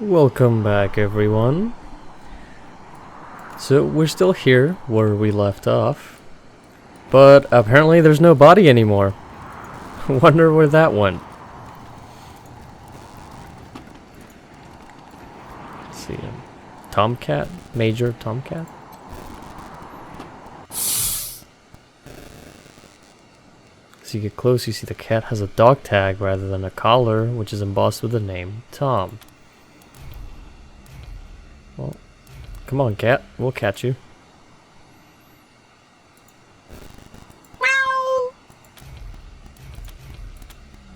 Welcome back, everyone. So we're still here where we left off, but apparently there's no body anymore. Wonder where that went. Let's see, Tomcat, Major Tomcat. As you get close, you see the cat has a dog tag rather than a collar, which is embossed with the name Tom. Well, come on, cat. We'll catch you. Meow.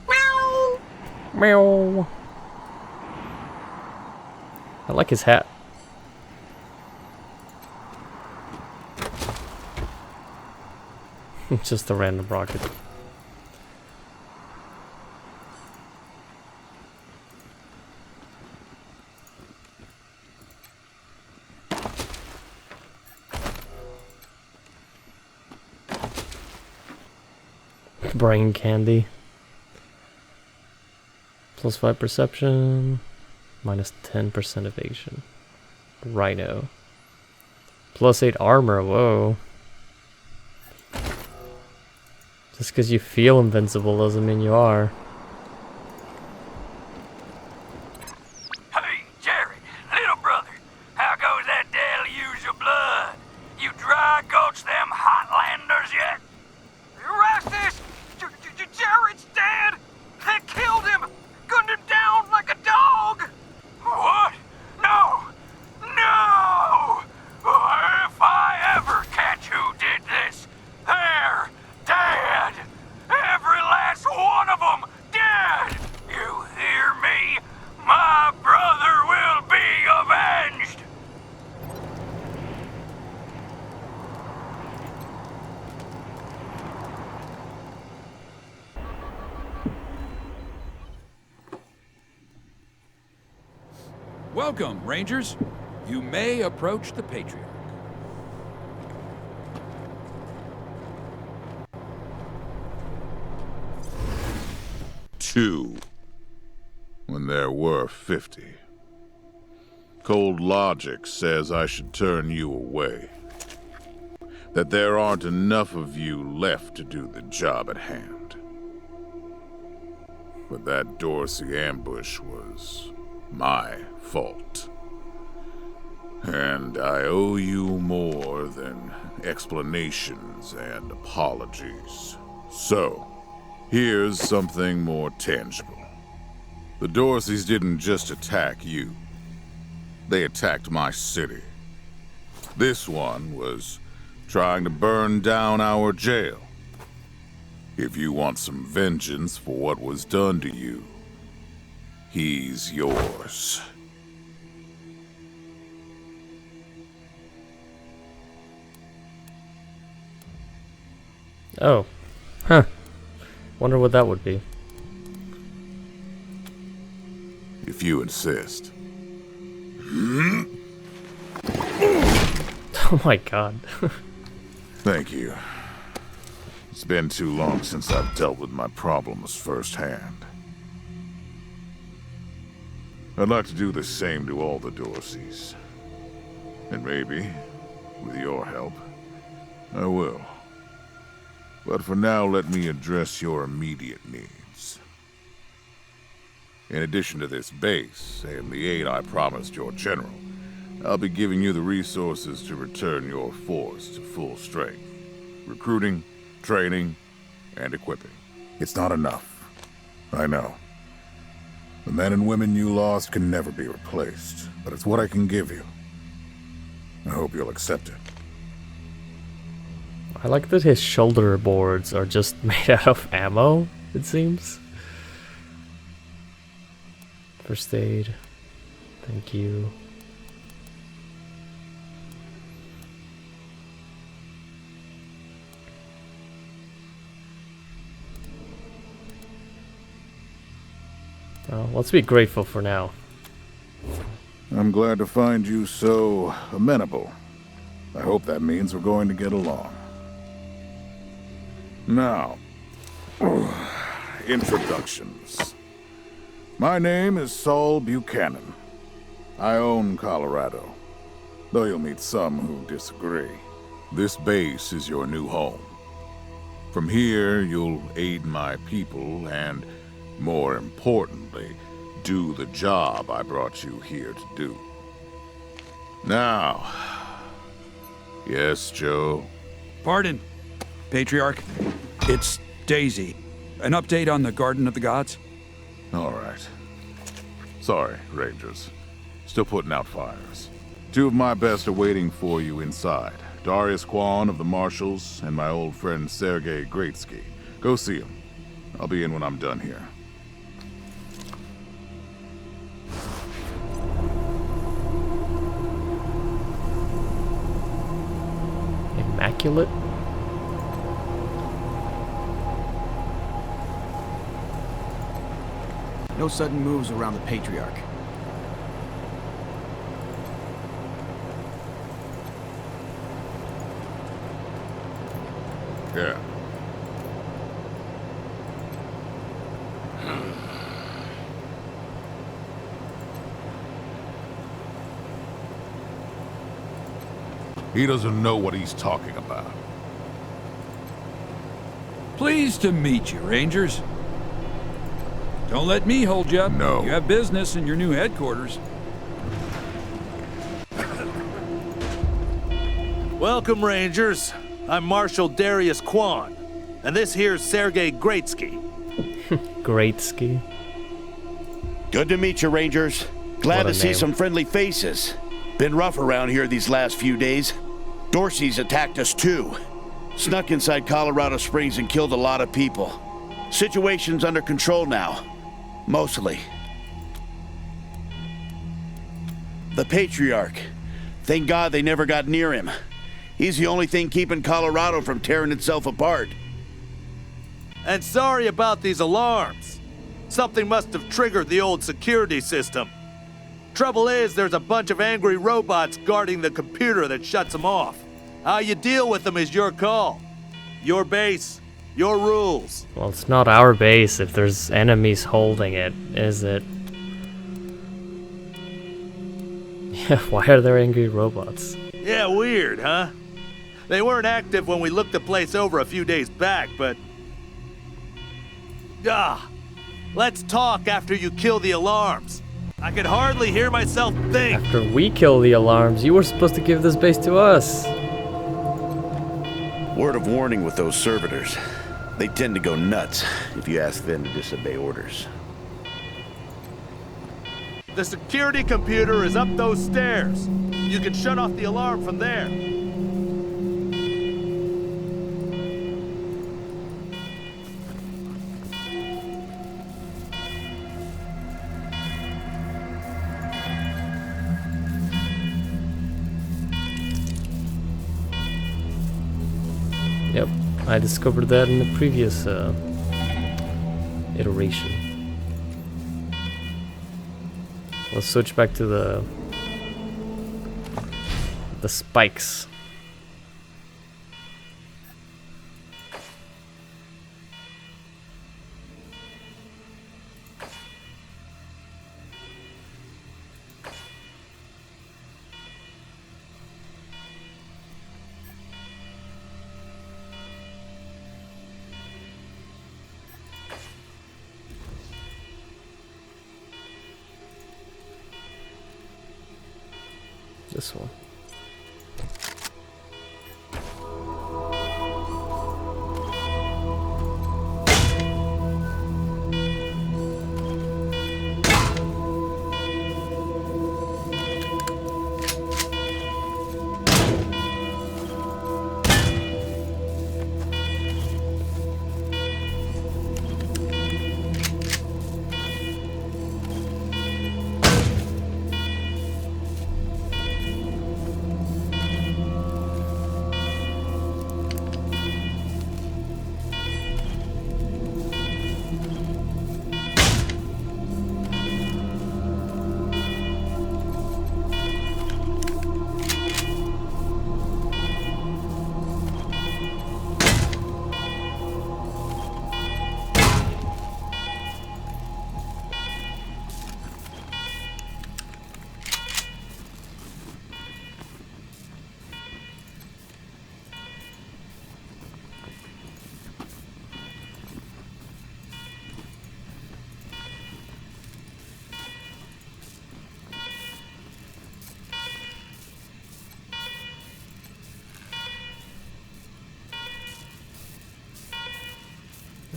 Meow. Meow. I like his hat. Just a random rocket. Brain candy. Plus 5 perception. Minus 10% evasion. Rhino. Plus 8 armor. Whoa. Just because you feel invincible doesn't mean you are. Hey, Jared, little brother. How goes that deluge of blood? You dry gulch them Hotlanders yet? Rastus! Jared's dead! They killed him! Gunned him down like a dog! What? No! No! If I ever catch who did this, they're dead! Every last one of them dead! You hear me? My brother will be avenged! Welcome, Rangers. You may approach the Patriarch. Two, when there were 50. Cold logic says I should turn you away. That there aren't enough of you left to do the job at hand. But that Dorsey ambush was my fault. And I owe you more than explanations and apologies. So, here's something more tangible. The Dorseys didn't just attack you. They attacked my city. This one was trying to burn down our jail. If you want some vengeance for what was done to you, he's yours. Oh. Huh. Wonder what that would be. If you insist. Oh my god. Thank you. It's been too long since I've dealt with my problems firsthand. I'd like to do the same to all the Dorseys. And maybe, with your help, I will. But for now, let me address your immediate needs. In addition to this base, and the aid I promised your general, I'll be giving you the resources to return your force to full strength. Recruiting, training, and equipping. It's not enough. I know. The men and women you lost can never be replaced, but it's what I can give you. I hope you'll accept it. I like that his shoulder boards are just made out of ammo, it seems. First aid. Thank you. Well, let's be grateful for now. I'm glad to find you so amenable. I hope that means we're going to get along. Now, introductions. My name is Saul Buchanan. I own Colorado, though you'll meet some who disagree. This base is your new home. From here, you'll aid my people and, more importantly, do the job I brought you here to do. Now... Yes, Joe? Pardon, Patriarch. It's Daisy. An update on the Garden of the Gods? All right. Sorry, Rangers. Still putting out fires. Two of my best are waiting for you inside. Darius Kwan of the Marshals and my old friend Sergei Greatsky. Go see him. I'll be in when I'm done here. Immaculate? No sudden moves around the Patriarch. Yeah. He doesn't know what he's talking about. Pleased to meet you, Rangers. Don't let me hold you up. No. You have business in your new headquarters. Welcome, Rangers. I'm Marshal Darius Kwan, and this here's Sergei Greatsky. Greatsky. Good to meet you, Rangers. Glad What a to see name. some friendly faces. Been rough around here these last few days. Dorsey's attacked us too. Snuck inside Colorado Springs and killed a lot of people. Situation's under control now. Mostly. The Patriarch. Thank God they never got near him. He's the only thing keeping Colorado from tearing itself apart. And sorry about these alarms. Something must have triggered the old security system. Trouble is, there's a bunch of angry robots guarding the computer that shuts them off. How you deal with them is your call. Your base, your rules. Well, it's not our base if there's enemies holding it, is it? Yeah, why are there angry robots? Yeah, weird, huh? They weren't active when we looked the place over a few days back, but... let's talk after you kill the alarms. I could hardly hear myself think. After we kill the alarms, you were supposed to give this base to us. Word of warning with those servitors. They tend to go nuts if you ask them to disobey orders. The security computer is up those stairs. You can shut off the alarm from there. Yep, I discovered that in the previous iteration. Let's switch back to the spikes. This one.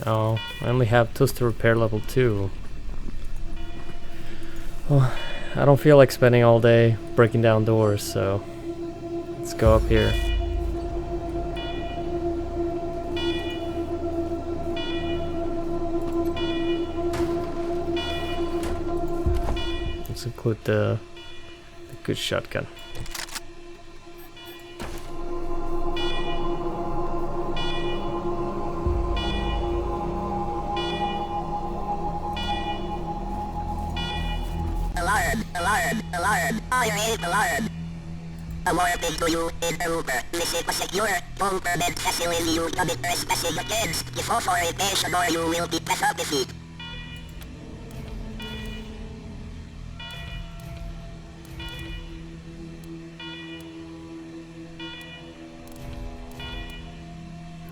Oh, I only have tools to repair level 2. Well, I don't feel like spending all day breaking down doors, so let's go up here. Let's include the good shotgun. Alarm! Fire alarm! A warning to you in the Uber. Visit a secure, non-permanent facility you commit trespassing against. If authorization or you will be penalized.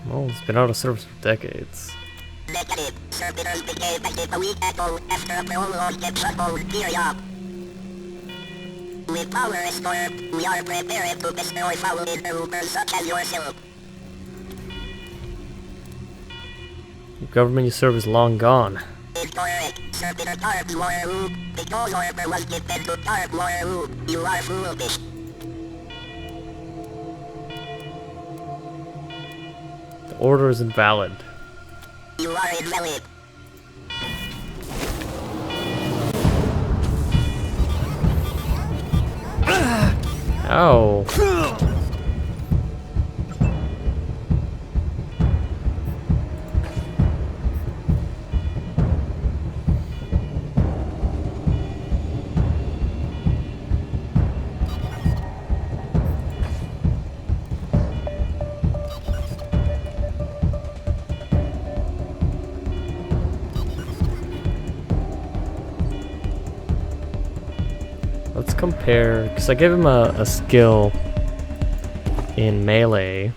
Well, it's been out of service for decades. Negative. Servitors became active a week ago after a prolonged shutdown period. With power restored, we are prepared to destroy foul interlopers such as yourself. The government you serve is long gone. Incorrect. Servitor Tarp War Room. Because order was given to Tarp War Room, you are foolish. The order is invalid. You are invalid. Ow. Let's compare, because I gave him a skill in melee.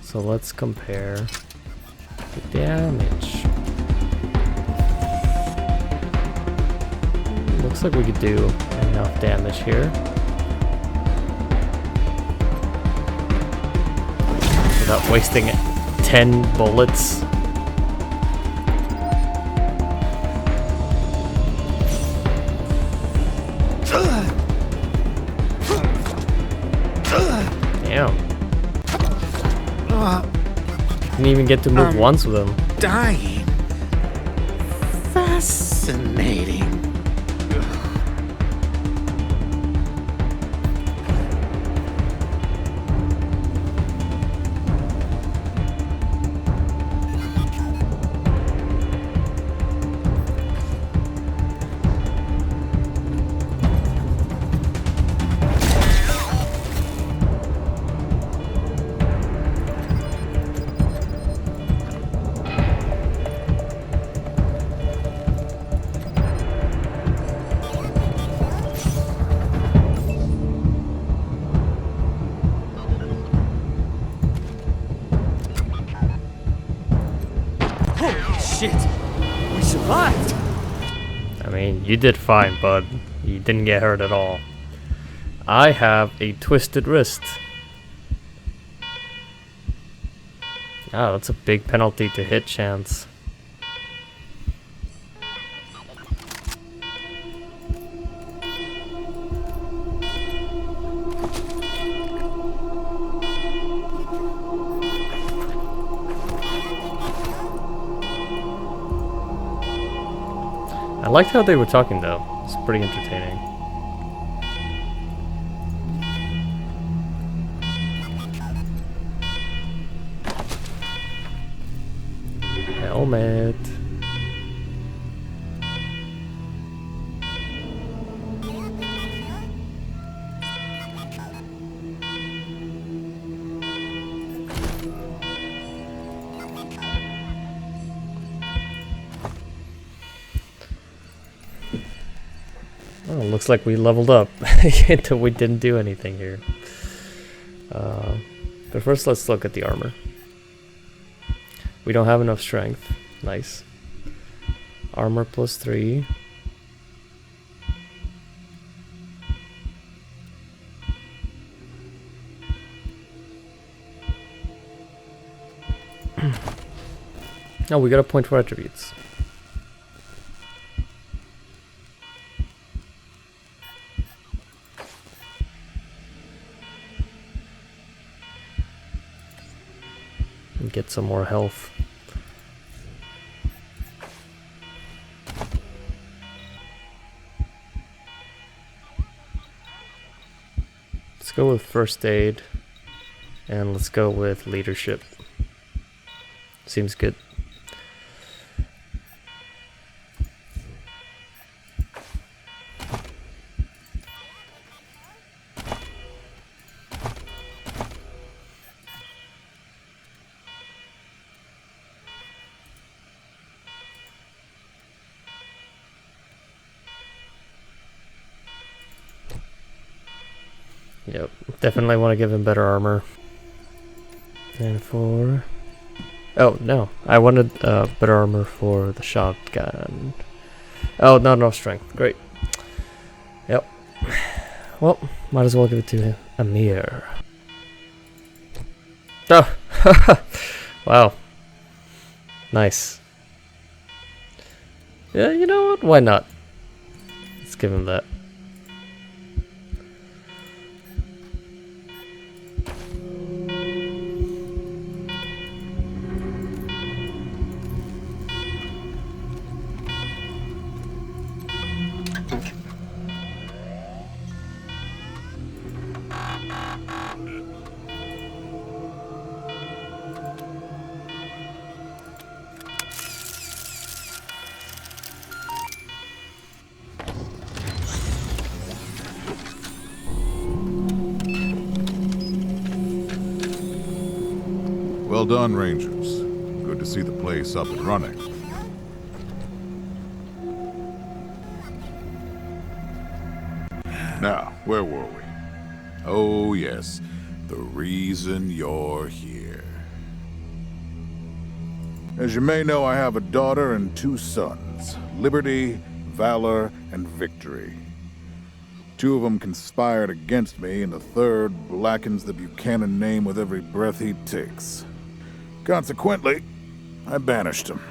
So let's compare the damage. Looks like we could do enough damage here without wasting 10 bullets. Damn. Didn't even get to move once with him. Dying. Fascinating. Shit! We survived! I mean, you did fine, bud. You didn't get hurt at all. I have a twisted wrist. Oh, that's a big penalty to hit chance. I liked how they were talking though. It's pretty entertaining. Helmet. Oh, looks like we leveled up until we didn't do anything here. But first let's look at the armor. We don't have enough strength. Nice. Armor +3. Oh, we got a point for attributes. And get some more health. Let's go with first aid. And let's go with leadership. Seems good. Yep, definitely want to give him better armor. And for... Oh, no. I wanted better armor for the shotgun. Oh, no strength. Great. Yep. Well, might as well give it to him. Amir. Oh! Wow. Nice. Yeah, you know what? Why not? Let's give him that. Well done, Rangers. Good to see the place up and running. Now, where were we? Oh, yes. The reason you're here. As you may know, I have a daughter and 2 sons. Liberty, Valor, and Victory. 2 of them conspired against me, and the 3rd blackens the Buchanan name with every breath he takes. Consequently, I banished him.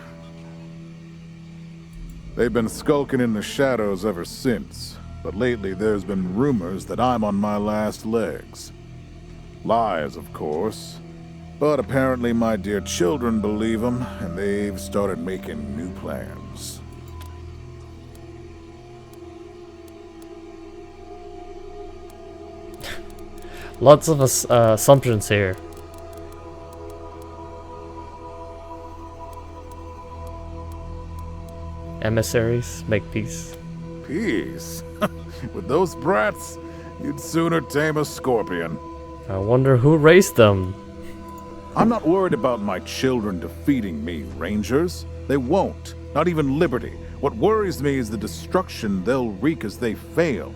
They've been skulking in the shadows ever since, but lately there's been rumors that I'm on my last legs. Lies, of course, but apparently my dear children believe them, and they've started making new plans. Lots of assumptions here. Emissaries make peace. Peace? With those brats, you'd sooner tame a scorpion. I wonder who raised them. I'm not worried about my children defeating me, Rangers. They won't. Not even Liberty. What worries me is the destruction they'll wreak as they fail.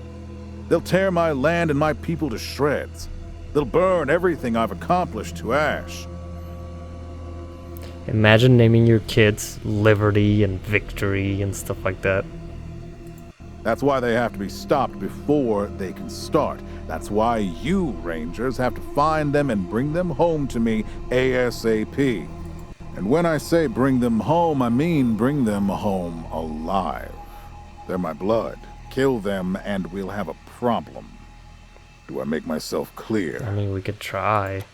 They'll tear my land and my people to shreds. They'll burn everything I've accomplished to ash. Imagine naming your kids Liberty and Victory and stuff like that. That's why they have to be stopped before they can start. That's why you, Rangers, have to find them and bring them home to me ASAP. And when I say bring them home, I mean bring them home alive. They're my blood. Kill them and we'll have a problem. Do I make myself clear? I mean, we could try.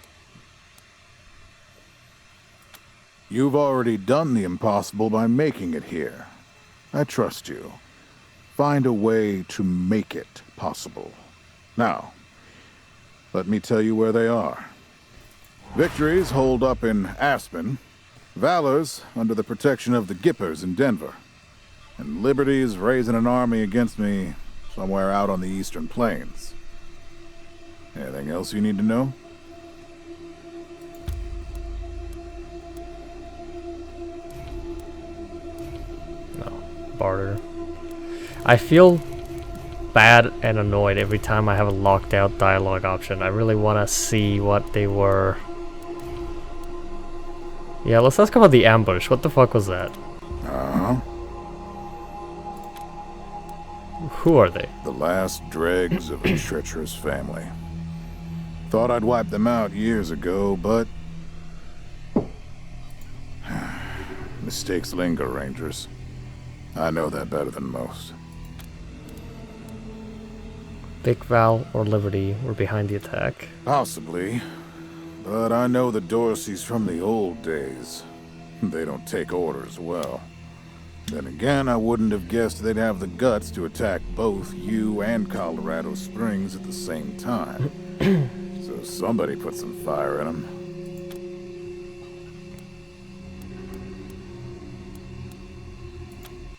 You've already done the impossible by making it here. I trust you. Find a way to make it possible. Now, let me tell you where they are. Victory's holed up in Aspen. Valor's under the protection of the Gippers in Denver. And Liberty's raising an army against me somewhere out on the eastern plains. Anything else you need to know? No. Barter. I feel bad and annoyed every time I have a locked out dialogue option. I really want to see what they were. Yeah, let's ask about the ambush. What the fuck was that? Uh-huh. Who are they? The last dregs of a treacherous family. Thought I'd wiped them out years ago, but Mistakes linger, Rangers. I know that better than most. Big Val or Liberty were behind the attack. Possibly. But I know the Dorseys from the old days. They don't take orders well. Then again, I wouldn't have guessed they'd have the guts to attack both you and Colorado Springs at the same time. So somebody put some fire in them.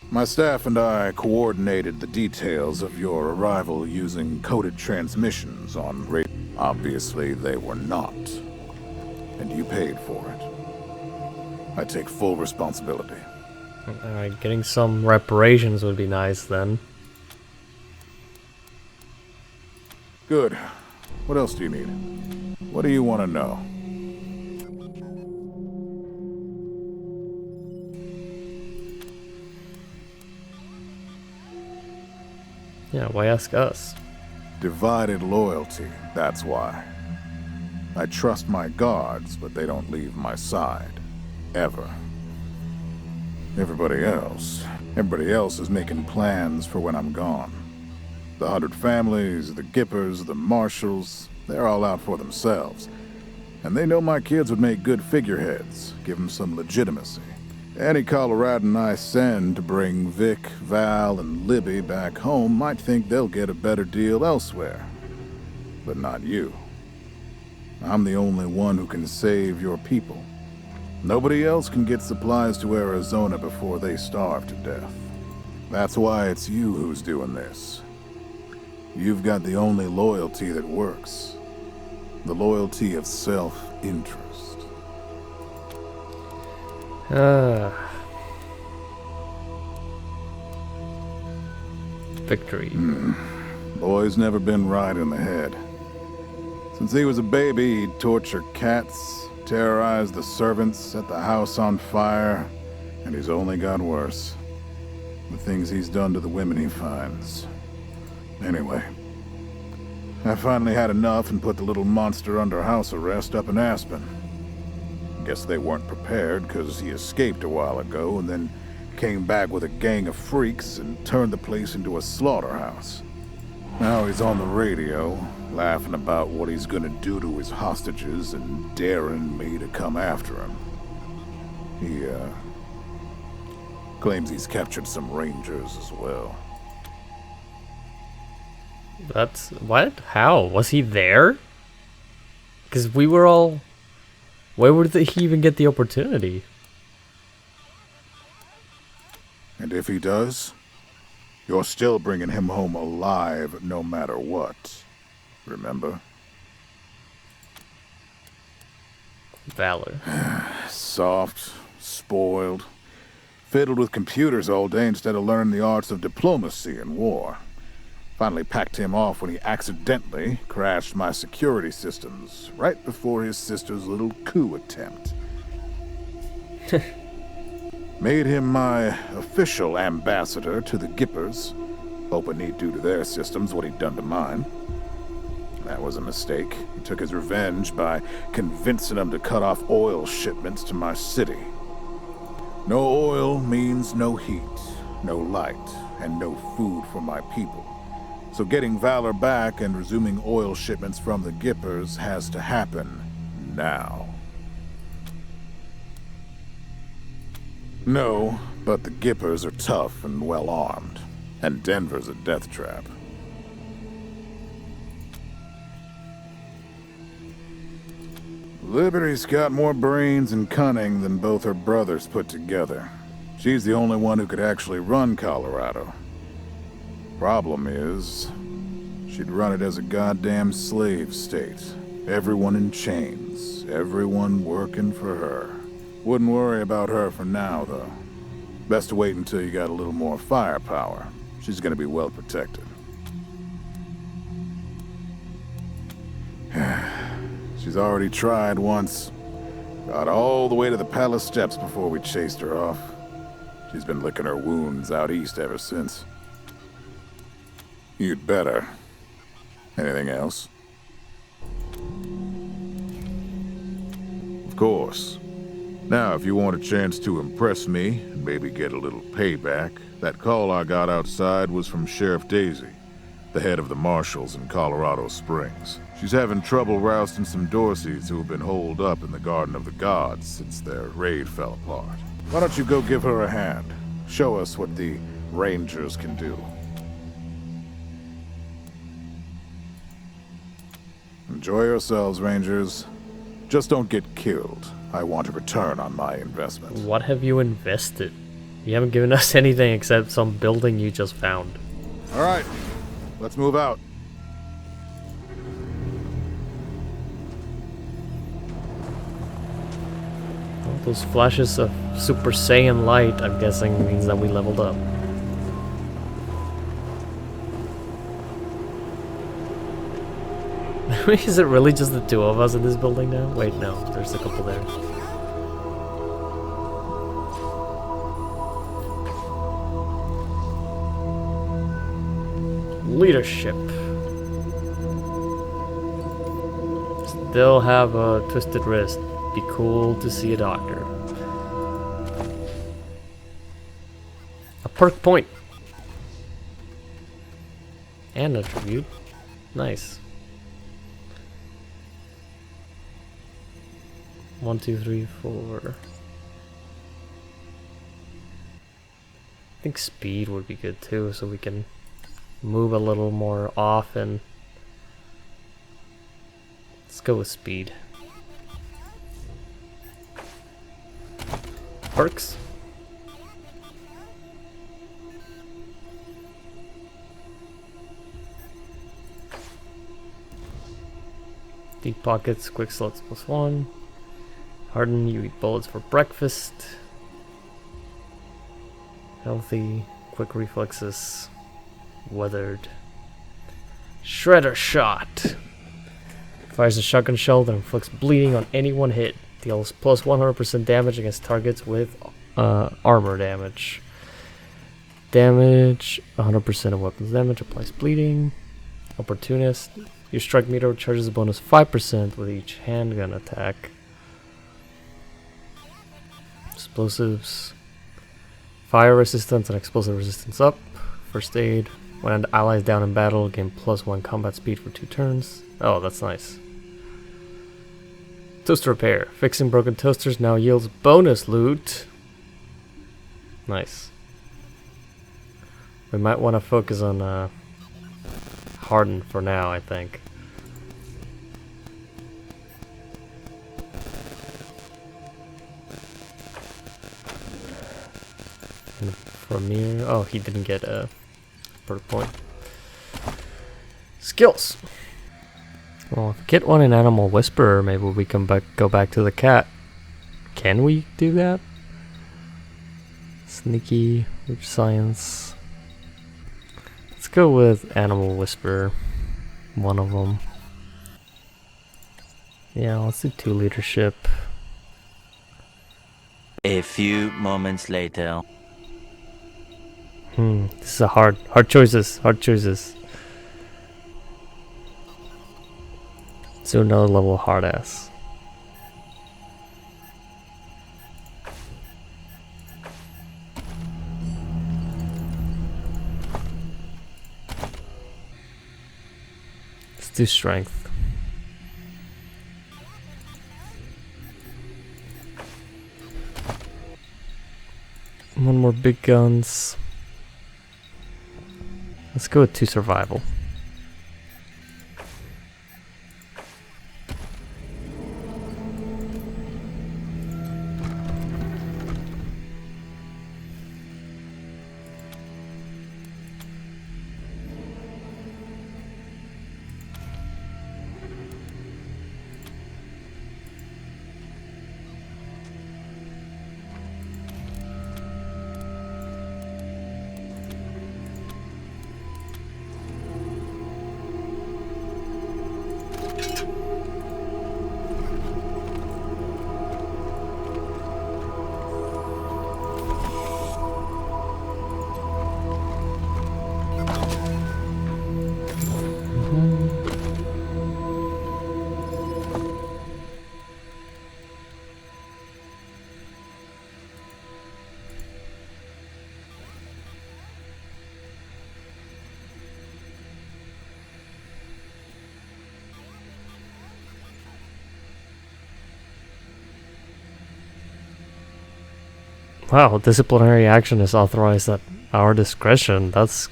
My staff and I coordinated the details of your arrival using coded transmissions on radio. Obviously, they were not. And you paid for it. I take full responsibility. Alright, getting some reparations would be nice then. Good. What else do you need? What do you want to know? Yeah, why ask us? Divided loyalty, that's why. I trust my guards, but they don't leave my side. Ever. Everybody else is making plans for when I'm gone. The 100 families, the Gippers, the Marshals, they're all out for themselves. And they know my kids would make good figureheads, give them some legitimacy. Any Coloradan I send to bring Vic, Val, and Libby back home might think they'll get a better deal elsewhere. But not you. I'm the only one who can save your people. Nobody else can get supplies to Arizona before they starve to death. That's why it's you who's doing this. You've got the only loyalty that works. The loyalty of self-interest. Victory. Boy's never been right in the head. Since he was a baby, he'd torture cats, terrorize the servants, set the house on fire, and he's only got worse. The things he's done to the women he finds. Anyway, I finally had enough and put the little monster under house arrest up in Aspen. Guess they weren't prepared because he escaped a while ago and then came back with a gang of freaks and turned the place into a slaughterhouse. Now he's on the radio, laughing about what he's gonna do to his hostages and daring me to come after him. He, claims he's captured some rangers as well. That's... what? How? Was he there? Because we were all... Where would he even get the opportunity? And if he does, you're still bringing him home alive no matter what. Remember? Valor. Soft, spoiled, fiddled with computers all day instead of learning the arts of diplomacy and war. Finally packed him off when he accidentally crashed my security systems right before his sister's little coup attempt. Made him my official ambassador to the Gippers, hoping he'd do to their systems what he'd done to mine. That was a mistake. He took his revenge by convincing them to cut off oil shipments to my city. No oil means no heat, no light, and no food for my people. So getting Valor back and resuming oil shipments from the Gippers has to happen now. No, but the Gippers are tough and well-armed, and Denver's a death trap. Liberty's got more brains and cunning than both her brothers put together. She's the only one who could actually run Colorado. Problem is, she'd run it as a goddamn slave state. Everyone in chains, everyone working for her. Wouldn't worry about her for now, though. Best to wait until you got a little more firepower. She's gonna be well protected. She's already tried once. Got all the way to the palace steps before we chased her off. She's been licking her wounds out east ever since. You'd better. Anything else? Of course. Now, if you want a chance to impress me and maybe get a little payback, that call I got outside was from Sheriff Daisy, the head of the marshals in Colorado Springs. She's having trouble rousting some Dorseys who have been holed up in the Garden of the Gods since their raid fell apart. Why don't you go give her a hand? Show us what the Rangers can do. Enjoy yourselves, Rangers. Just don't get killed. I want a return on my investment. What have you invested? You haven't given us anything except some building you just found. All right, let's move out. All those flashes of Super Saiyan light, I'm guessing, means that we leveled up. Is it really just the two of us in this building now? Wait, no, there's a couple there. Leadership. Still have a twisted wrist. Be cool to see a doctor. A perk point. And a tribute. Nice. 1, 2, 3, 4. I think speed would be good too, so we can move a little more often. Let's go with speed. Perks. Deep pockets, quick slots +1. Harden, you eat bullets for breakfast. Healthy, quick reflexes. Weathered. Shredder shot. Fires a shotgun shell that inflicts bleeding on any one hit. Deals plus 100% damage against targets with armor damage. Damage, 100% of weapons damage, applies bleeding. Opportunist. Your strike meter charges a bonus 5% with each handgun attack. Explosives. Fire resistance and explosive resistance up. First aid. When an ally is down in battle, gain +1 combat speed for 2 turns. Oh, that's nice. Toaster repair. Fixing broken toasters now yields bonus loot. Nice. We might want to focus on Harden for now, I think. And from here, oh, he didn't get a perk point. Skills. Well, if we get one in Animal Whisperer, maybe we can go back to the cat. Can we do that? Sneaky, which science? Let's go with Animal Whisperer. One of them. Yeah, let's do 2 leadership. A few moments later. This is a hard choices, hard choices. Let's do another level of hard ass. Let's do strength. One more big guns. Let's go with 2 survival. Wow, disciplinary action is authorized at our discretion. That's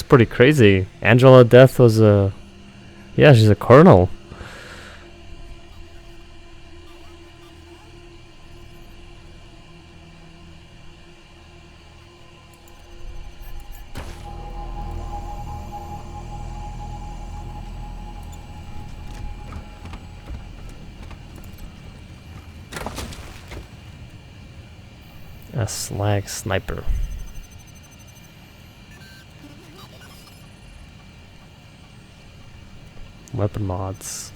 pretty crazy. Angela Death was a... Yeah, she's a colonel. A slag sniper. Weapon mods.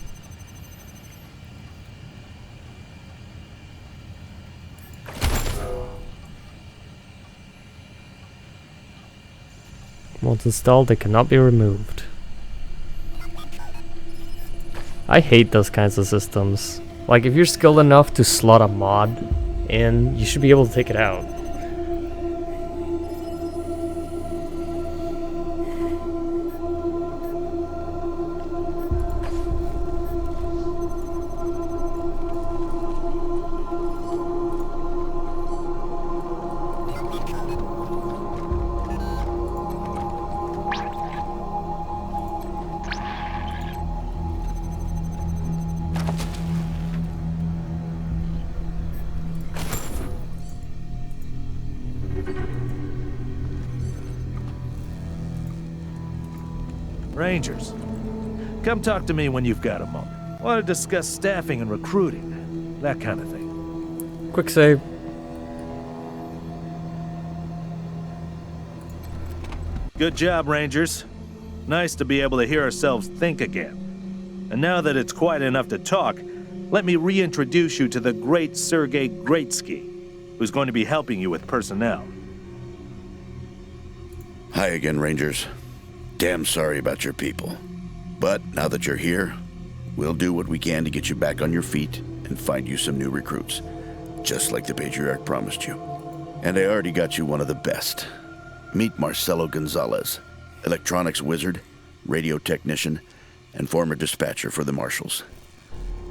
Once installed, they cannot be removed. I hate those kinds of systems. Like, if you're skilled enough to slot a mod in, you should be able to take it out. Rangers, come talk to me when you've got a moment. Want to discuss staffing and recruiting, that kind of thing. Quick save. Good job, Rangers. Nice to be able to hear ourselves think again. And now that it's quiet enough to talk, let me reintroduce you to the great Sergei Greatsky, who's going to be helping you with personnel. Hi again, Rangers. Damn sorry about your people. But now that you're here, we'll do what we can to get you back on your feet and find you some new recruits, just like the Patriarch promised you. And I already got you one of the best. Meet Marcelo Gonzalez, electronics wizard, radio technician, and former dispatcher for the Marshals.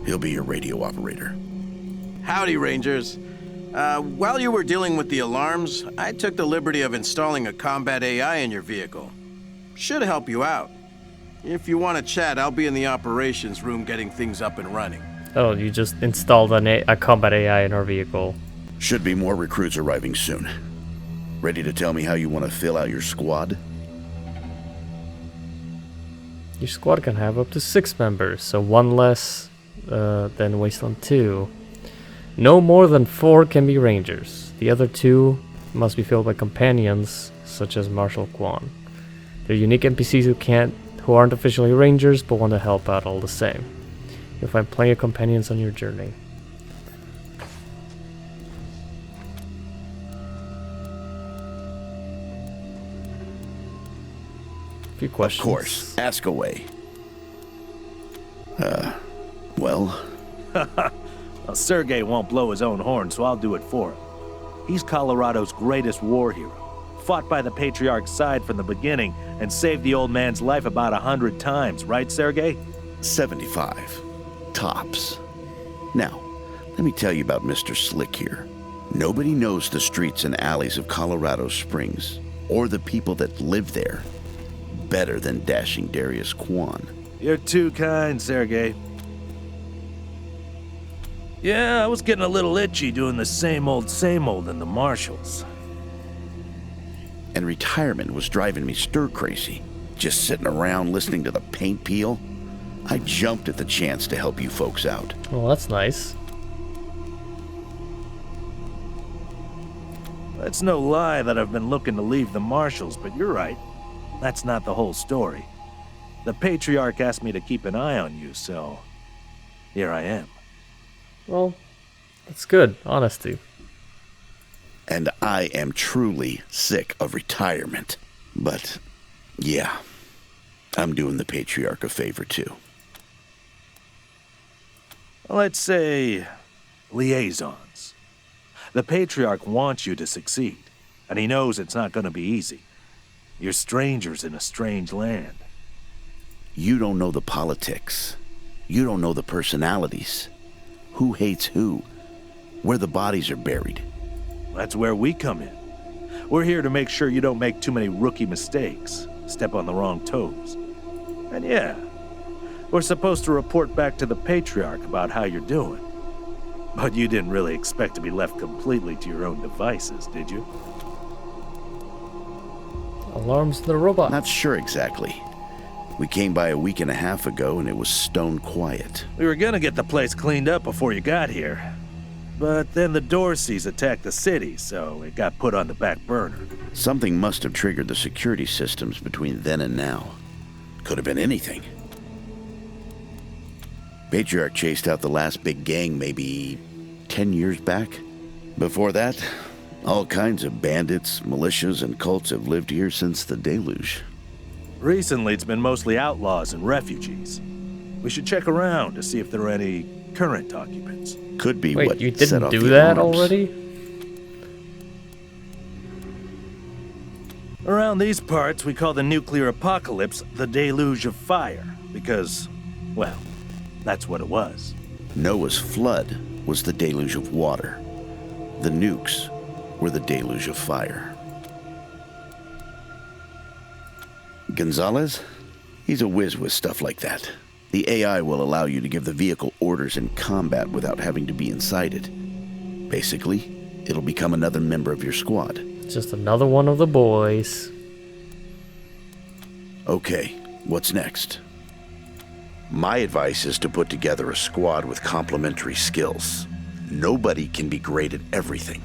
He'll be your radio operator. Howdy, Rangers. While you were dealing with the alarms, I took the liberty of installing a combat AI in your vehicle. Should help you out. If you want to chat, I'll be in the operations room getting things up and running. Oh, you just installed a combat AI in our vehicle. Should be more recruits arriving soon. Ready to tell me how you want to fill out your squad? Your squad can have up to 6 members, so 1 less than Wasteland 2. No more than 4 can be Rangers. The other 2 must be filled by companions, such as Marshal Quan. They're unique NPCs who aren't officially Rangers, but want to help out all the same. You'll find plenty of companions on your journey. A few questions. Of course, ask away. Well, Sergei won't blow his own horn, so I'll do it for him. He's Colorado's greatest war hero. Fought by the Patriarch's side from the beginning and saved the old man's life about 100 times, right, Sergei? 75. Tops. Now, let me tell you about Mr. Slick here. Nobody knows the streets and alleys of Colorado Springs, or the people that live there, better than dashing Darius Kwan. You're too kind, Sergei. Yeah, I was getting a little itchy doing the same old in the Marshals. And retirement was driving me stir-crazy. Just sitting around listening to the paint peel. I jumped at the chance to help you folks out. Well, that's nice. It's no lie that I've been looking to leave the Marshals, but you're right. That's not the whole story. The Patriarch asked me to keep an eye on you, so here I am. Well, that's good. Honesty. And I am truly sick of retirement. But, yeah, I'm doing the Patriarch a favor, too. Let's say liaisons. The Patriarch wants you to succeed, and he knows it's not going to be easy. You're strangers in a strange land. You don't know the politics. You don't know the personalities. Who hates who. Where the bodies are buried. That's where we come in. We're here to make sure you don't make too many rookie mistakes, step on the wrong toes. And yeah, we're supposed to report back to the Patriarch about how you're doing. But you didn't really expect to be left completely to your own devices, did you? Alarms the robot. Not sure exactly. We came by a week and a half ago and it was stone quiet. We were gonna get the place cleaned up before you got here. But then the Dorseys attacked the city, so it got put on the back burner. Something must have triggered the security systems between then and now. Could have been anything. Patriarch chased out the last big gang maybe 10 years back. Before that, all kinds of bandits, militias, and cults have lived here since the deluge. Recently, it's been mostly outlaws and refugees. We should check around to see if there are any current occupants. Could be Wait, what you set didn't off do the that alarms. already? Around these parts, we call the nuclear apocalypse the deluge of fire, because, well, that's what it was. Noah's flood was the deluge of water. The nukes were the deluge of fire. Gonzalez? He's a whiz with stuff like that. The AI will allow you to give the vehicle orders in combat without having to be inside it. Basically, it'll become another member of your squad. Just another one of the boys. Okay, what's next? My advice is to put together a squad with complementary skills. Nobody can be great at everything.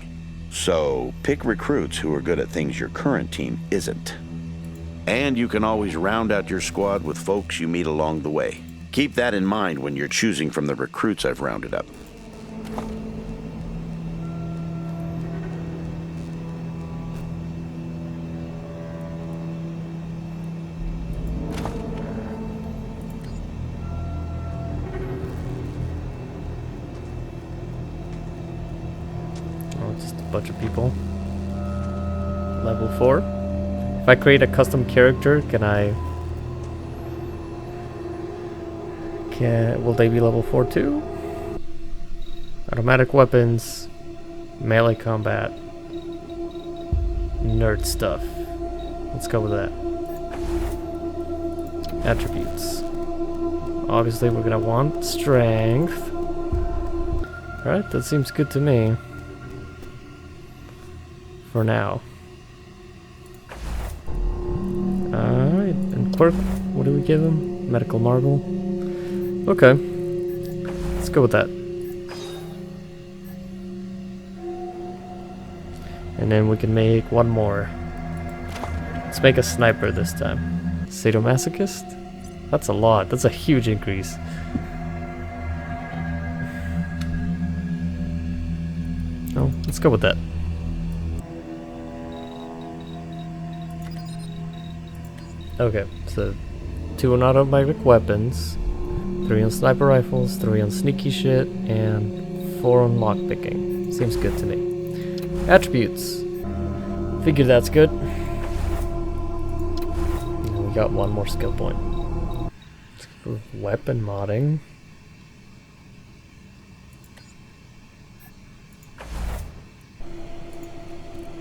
So, pick recruits who are good at things your current team isn't. And you can always round out your squad with folks you meet along the way. Keep that in mind when you're choosing from the recruits I've rounded up. Oh, just a bunch of people. Level 4. If I create a custom character, will they be level 4 too? Automatic weapons, melee combat, nerd stuff. Let's go with that. Attributes. Obviously we're gonna want strength. Alright, that seems good to me. For now. Alright, and quirk, what do we give him? Medical marble. Okay. Let's go with that. And then we can make one more. Let's make a sniper this time. Sadomasochist? That's a lot. That's a huge increase. Oh, let's go with that. Okay, so 2 on automatic weapons, 3 on sniper rifles, 3 on sneaky shit, and 4 on lockpicking. Seems good to me. Attributes. Figure that's good. And we got one more skill point. For weapon modding.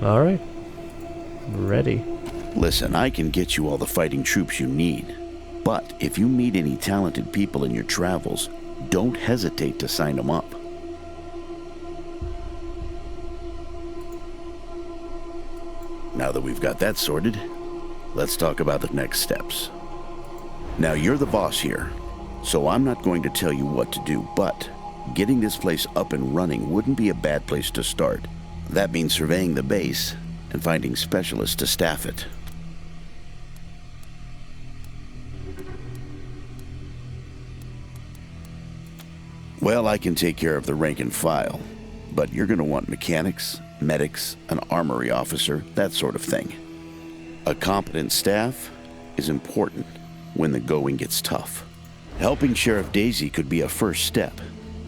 Alright. Ready. Listen, I can get you all the fighting troops you need. But if you meet any talented people in your travels, don't hesitate to sign them up. Now that we've got that sorted, let's talk about the next steps. Now, you're the boss here, so I'm not going to tell you what to do, but getting this place up and running wouldn't be a bad place to start. That means surveying the base and finding specialists to staff it. Well, I can take care of the rank and file, but you're going to want mechanics, medics, an armory officer, that sort of thing. A competent staff is important when the going gets tough. Helping Sheriff Daisy could be a first step.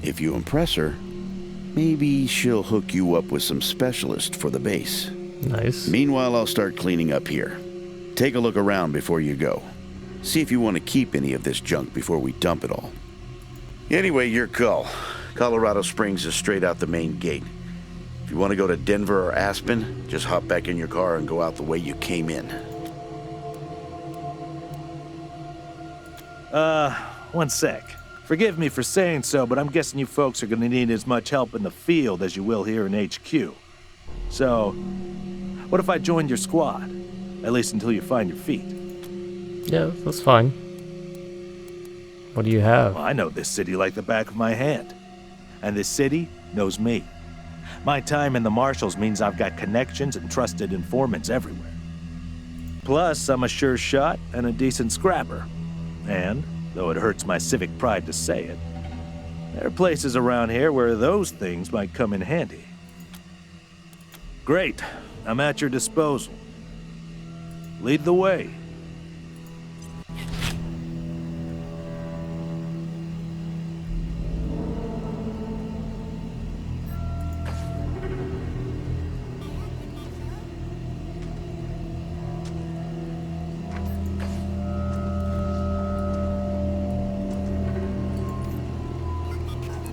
If you impress her, maybe she'll hook you up with some specialists for the base. Nice. Meanwhile, I'll start cleaning up here. Take a look around before you go. See if you want to keep any of this junk before we dump it all. Anyway, your call. Colorado Springs is straight out the main gate. If you want to go to Denver or Aspen, just hop back in your car and go out the way you came in. One sec. Forgive me for saying so, but I'm guessing you folks are gonna need as much help in the field as you will here in HQ. So, what if I joined your squad? At least until you find your feet. Yeah, that's fine. What do you have? Well, I know this city like the back of my hand. And this city knows me. My time in the Marshals means I've got connections and trusted informants everywhere. Plus, I'm a sure shot and a decent scrapper. And, though it hurts my civic pride to say it, there are places around here where those things might come in handy. Great. I'm at your disposal. Lead the way.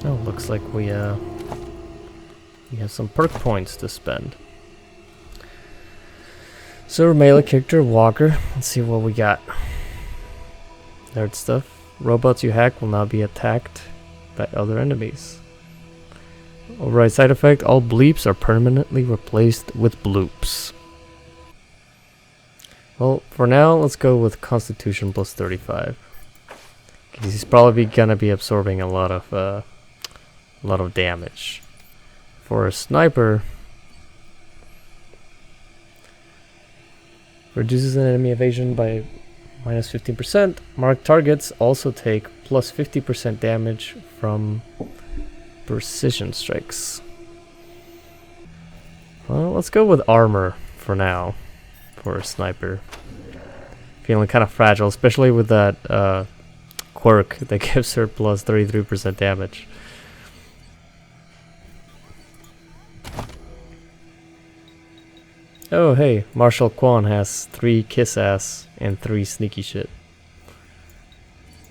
Oh, looks like we have some perk points to spend. So melee character Walker. Let's see what we got. Nerd stuff. Robots you hack will not be attacked by other enemies. Override side effect. All bleeps are permanently replaced with bloops. Well, for now, let's go with Constitution plus 35. Because he's probably gonna be absorbing a lot of damage. For a sniper, reduces an enemy evasion by minus 15%. Marked targets also take plus 50% damage from precision strikes. Well, let's go with armor for now. For a sniper. Feeling kind of fragile, especially with that quirk that gives her plus 33% damage. Oh hey, Marshal Quan has 3 kiss ass and 3 sneaky shit.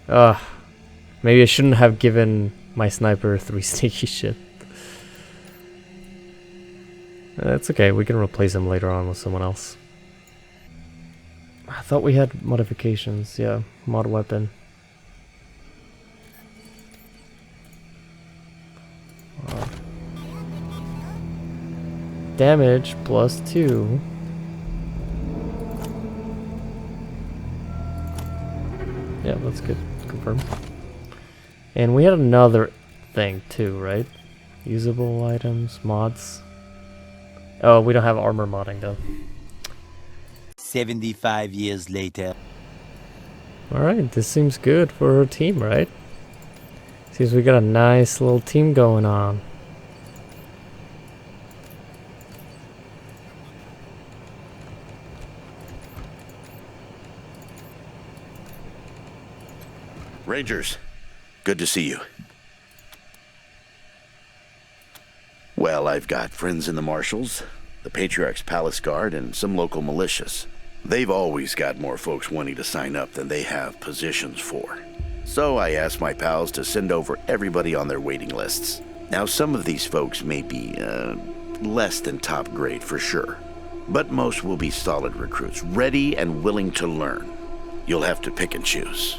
Maybe I shouldn't have given my sniper 3 sneaky shit. It's okay, we can replace him later on with someone else. I thought we had modifications, yeah, mod weapon. Damage plus 2. Yeah, that's good. Confirm. And we had another thing too, right? Usable items, mods. Oh, we don't have armor modding though. 75 years later. Alright, this seems good for our team, right? Seems we got a nice little team going on. Rangers, good to see you. Well, I've got friends in the Marshals, the Patriarch's Palace Guard, and some local militias. They've always got more folks wanting to sign up than they have positions for. So I asked my pals to send over everybody on their waiting lists. Now, some of these folks may be, less than top grade for sure. But most will be solid recruits, ready and willing to learn. You'll have to pick and choose.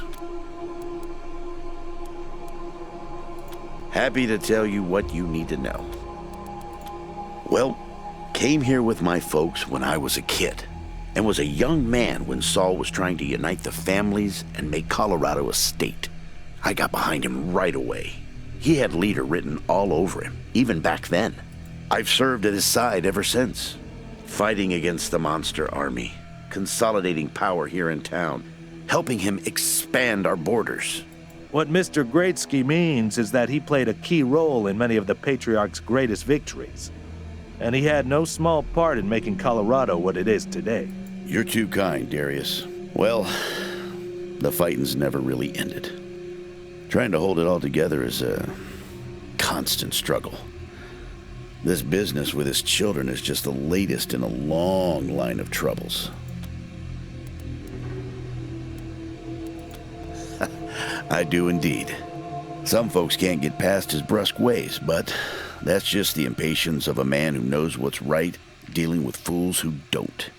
Happy to tell you what you need to know. Well, came here with my folks when I was a kid, and was a young man when Saul was trying to unite the families and make Colorado a state. I got behind him right away. He had leader written all over him, even back then. I've served at his side ever since, fighting against the monster army, consolidating power here in town, helping him expand our borders. What Mr. Greatsky means is that he played a key role in many of the Patriarch's greatest victories. And he had no small part in making Colorado what it is today. You're too kind, Darius. Well, the fighting's never really ended. Trying to hold it all together is a constant struggle. This business with his children is just the latest in a long line of troubles. I do indeed. Some folks can't get past his brusque ways, but that's just the impatience of a man who knows what's right, dealing with fools who don't.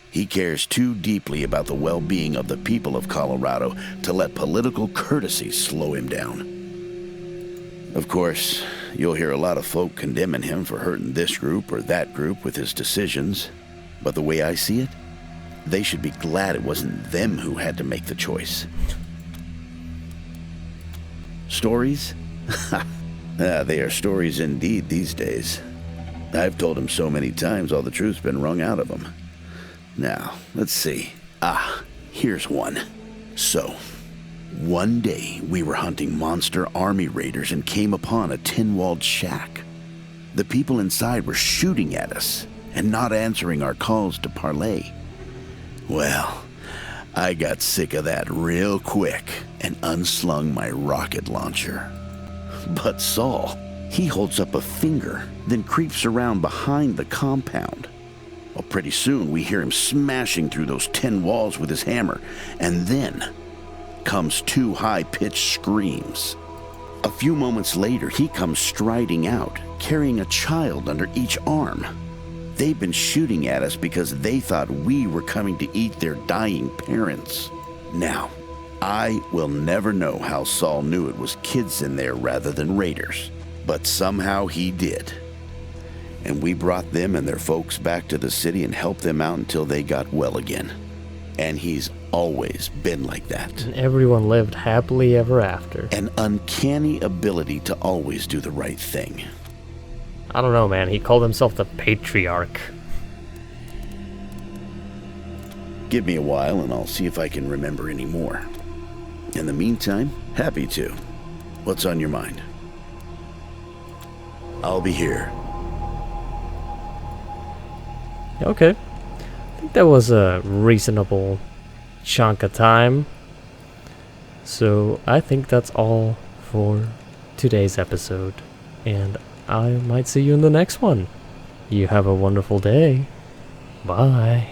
He cares too deeply about the well-being of the people of Colorado to let political courtesy slow him down. Of course, you'll hear a lot of folk condemning him for hurting this group or that group with his decisions, but the way I see it, they should be glad it wasn't them who had to make the choice. Stories? They are stories indeed these days. I've told him so many times all the truth's been wrung out of him. Now, let's see. Here's one. So, one day we were hunting monster army raiders and came upon a tin-walled shack. The people inside were shooting at us and not answering our calls to parley. Well, I got sick of that real quick and unslung my rocket launcher. But Saul, he holds up a finger, then creeps around behind the compound. Well, pretty soon we hear him smashing through those tin walls with his hammer, and then comes two high-pitched screams. A few moments later, he comes striding out, carrying a child under each arm. They've been shooting at us because they thought we were coming to eat their dying parents. Now, I will never know how Saul knew it was kids in there rather than raiders, but somehow he did. And we brought them and their folks back to the city and helped them out until they got well again. And he's always been like that. And everyone lived happily ever after. An uncanny ability to always do the right thing. I don't know, man. He called himself the Patriarch. Give me a while and I'll see if I can remember any more. In the meantime, happy to. What's on your mind? I'll be here. Okay. I think that was a reasonable chunk of time. So I think that's all for today's episode. And I might see you in the next one. You have a wonderful day. Bye.